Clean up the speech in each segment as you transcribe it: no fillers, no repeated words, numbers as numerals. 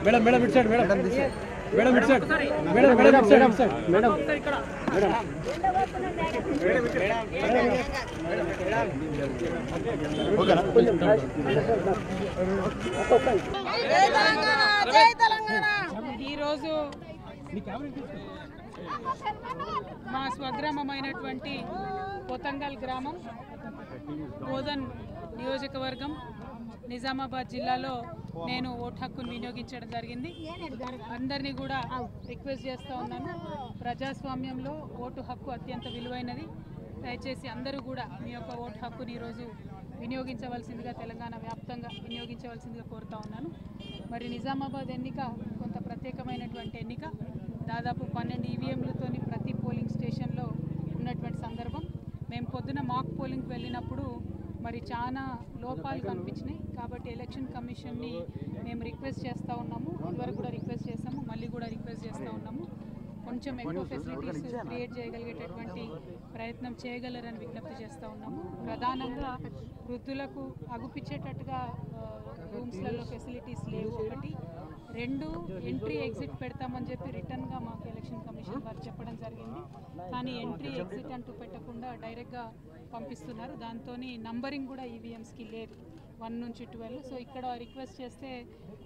Madam madam ఇటు side madam madam ఇటు side madam madam ఇటు సైడ్ మేడం ఈరోజు మా స్వగ్రామమైనటువంటి పోతంగల్ గ్రామం బోధన్ నియోజకవర్గం నిజామాబాద్ జిల్లాలో నేను ఓటు హక్కును వినియోగించడం జరిగింది. అందరినీ కూడా రిక్వెస్ట్ చేస్తూ ఉన్నాను, ప్రజాస్వామ్యంలో ఓటు హక్కు అత్యంత విలువైనది. దయచేసి అందరూ కూడా మీ యొక్క ఓటు హక్కుని ఈరోజు వినియోగించవలసిందిగా, తెలంగాణ వ్యాప్తంగా వినియోగించవలసిందిగా కోరుతా ఉన్నాను. మరి నిజామాబాద్ ఎన్నిక కొంత ప్రత్యేకమైనటువంటి ఎన్నిక. దాదాపు 12 ఈవీఎంలతోని ప్రతి పోలింగ్ స్టేషన్లో ఉన్నటువంటి సందర్భం. మేము పొద్దున మాక్ పోలింగ్కి వెళ్ళినప్పుడు మరి చాలా లోపాలు కనిపించినాయి. కాబట్టి ఎలక్షన్ కమిషన్ని మేము రిక్వెస్ట్ చేస్తూ ఉన్నాము, ఇదివరకు కూడా రిక్వెస్ట్ చేస్తాము, మళ్ళీ కూడా రిక్వెస్ట్ చేస్తూ ఉన్నాము. కొంచెం ఎక్కువ ఫెసిలిటీస్ క్రియేట్ చేయగలిగేటటువంటి ప్రయత్నం చేయగలరని విజ్ఞప్తి చేస్తూ ఉన్నాము. ప్రధానంగా వృద్ధులకు అగుపించేటట్టుగా రూమ్స్లలో ఫెసిలిటీస్ లేవు. ఒకటి. 2, ఎంట్రీ ఎగ్జిట్ పెడతామని చెప్పి రిటర్న్గా మాకు ఎలక్షన్ కమిషన్ వారు చెప్పడం జరిగింది. కానీ ఎంట్రీ ఎగ్జిట్ అంటూ పెట్టకుండా డైరెక్ట్గా పంపిస్తున్నారు. దాంతో నంబరింగ్ కూడా ఈవీఎంస్కి లేదు, 1 నుంచి 12. సో ఇక్కడ రిక్వెస్ట్ చేస్తే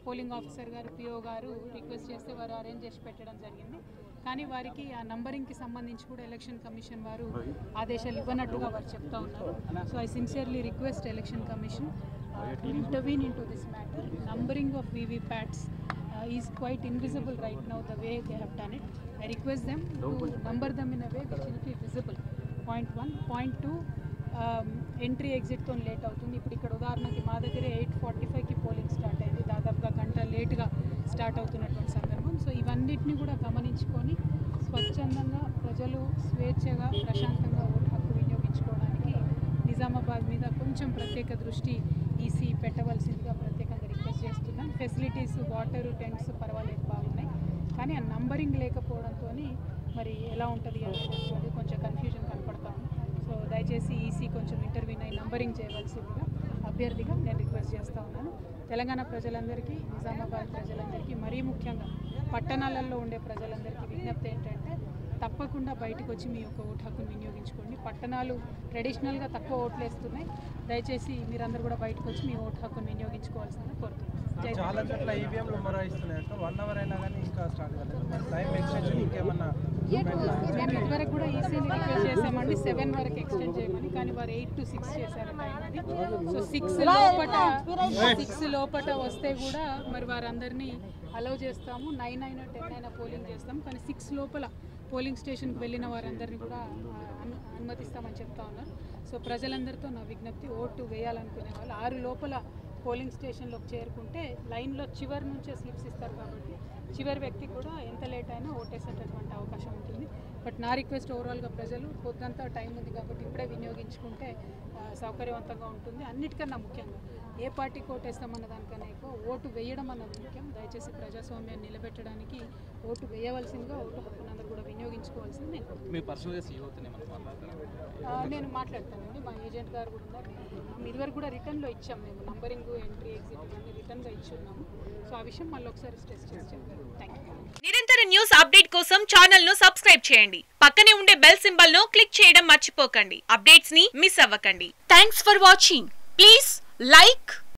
పోలింగ్ ఆఫీసర్ గారు, పిఓ గారు రిక్వెస్ట్ చేస్తే వారు అరేంజ్ చేసి పెట్టడం జరిగింది. కానీ వారికి ఆ నంబరింగ్కి సంబంధించి కూడా ఎలక్షన్ కమిషన్ వారు ఆదేశాలు ఇవ్వనట్టుగా వారు చెప్తా ఉన్నారు. So I sincerely request election commission to intervene into this matter. Numbering of VVPATs is quite invisible right now the way they have done it. I request them to number them in a way which will be visible. Point 1. Point 2, entry ఎగ్జిట్తో late అవుతుంది. ఇప్పుడు ఇక్కడ ఉదాహరణకి మా దగ్గర 8:45కి polling start అయింది, దాదాపుగా గంట లేట్గా స్టార్ట్ అవుతున్నటువంటి సందర్భం. సో ఇవన్నిటిని కూడా గమనించుకొని స్వచ్ఛందంగా ప్రజలు స్వేచ్ఛగా ప్రశాంతంగా ఓటు హక్కు వినియోగించుకోవడానికి నిజామాబాద్ మీద కొంచెం ప్రత్యేక దృష్టి ఈసీ పెట్టవలసిందిగా ప్రత్యేకంగా రిక్వెస్ట్ చేస్తున్నాం. ఫెసిలిటీస్, వాటర్, టెంట్స్ పర్వాలేదు, బాగున్నాయి. కానీ ఆ నంబరింగ్ లేకపోవడంతో మరి ఎలా ఉంటుంది అనేది కొంచెం కన్ఫ్యూజన్ కనపడతా ఉంది. సో దయచేసి ఈసీ కొంచెం ఇంటర్వ్యూన్ అయి నంబరింగ్ చేయవలసిందిగా అభ్యర్థిగా నేను రిక్వెస్ట్ చేస్తూ ఉన్నాను. తెలంగాణ ప్రజలందరికీ, నిజామాబాద్ ప్రజలందరికీ, మరీ ముఖ్యంగా పట్టణాలలో ఉండే ప్రజలందరికీ విజ్ఞప్తి ఏంటంటే తప్పకుండా బయటకు వచ్చి మీ యొక్క ఓటు హక్కును వినియోగించుకోండి. పట్టణాలు ట్రెడిషనల్గా తక్కువ ఓట్లు వేస్తున్నాయి. దయచేసి మీరందరూ కూడా బయటకు వచ్చి మీ ఓటు హక్కును వినియోగించుకోవాల్సిందిగా కోరుతున్నాను. చాలా చోట్ల ఈవీఎంలు మొరాయిస్తున్నాయి. 1 అవర్ అయినా కానీ ఇంకా స్టార్ట్ కాలేదు. టైం ఎక్స్టెన్షన్ ఇంకేమన్నా? మేము ఇదివరకు కూడా ఈసీని రిక్వెస్ట్ చేసామండి 7 వరకు ఎక్స్టెండ్ చేయమని, కానీ వారు 8 to 6 చేశారు టైం అది. సో 6 లోపట వస్తే కూడా మరి వారందరినీ అలౌ చేస్తాము. 9 అయినా 10 అయినా పోలింగ్ చేస్తాము. కానీ 6 లోపల పోలింగ్ స్టేషన్కి వెళ్ళిన వారందరినీ కూడా అనుమతిస్తామని చెప్తా ఉన్నారు. సో ప్రజలందరితో నా విజ్ఞప్తి, ఓటు వేయాలనుకునే వాళ్ళు 6 లోపల పోలింగ్ స్టేషన్లోకి చేరుకుంటే లైన్లో చివరి నుంచే స్లిప్స్ ఇస్తారు కాబట్టి చివరి వ్యక్తి కూడా ఎంత లేట్ అయినా ఓటేసేటటువంటి అవకాశం ఉంటుంది. బట్ నా రిక్వెస్ట్ ఓవరాల్గా ప్రజలు పొద్దంతా టైం ఉంది కాబట్టి ఇప్పుడే వినియోగించుకుంటే సౌకర్యవంతంగా ఉంటుంది. అన్నిటికన్నా ముఖ్యంగా ఏ పార్టీకి ఓటేస్తామన్న దానికన్నా ఎక్కువ ఓటు వేయడం అన్నది ముఖ్యం. దయచేసి ప్రజాస్వామ్యాన్ని నిలబెట్టడానికి ఓటు వేయవలసిందిగా, ఓటు హక్కునందరూ కూడా వినియోగించుకోవాల్సింది నేను మాట్లాడతానండి. మా ఏజెంట్ గారు కూడా ఉన్నారు. ఇదివరకు కూడా రిటర్న్లో ఇచ్చాం, మేము నంబరింగ్, ఎంట్రీ, ఎగ్జిట్ అన్ని రిటర్న్గా ఇచ్చి ఉన్నాము. సో ఆ విషయం మళ్ళీ ఒకసారి స్ట్రెస్ చేసి చెప్పారు. Thank you. నిరంతర న్యూస్ అప్డేట్ కోసం ఛానల్ ను సబ్స్క్రైబ్ చేయండి. పక్కనే ఉండే బెల్ సింబల్ ను క్లిక్ చేయడం మర్చిపోకండి. అప్డేట్స్ ని మిస్ అవ్వకండి. Thanks for watching. Please like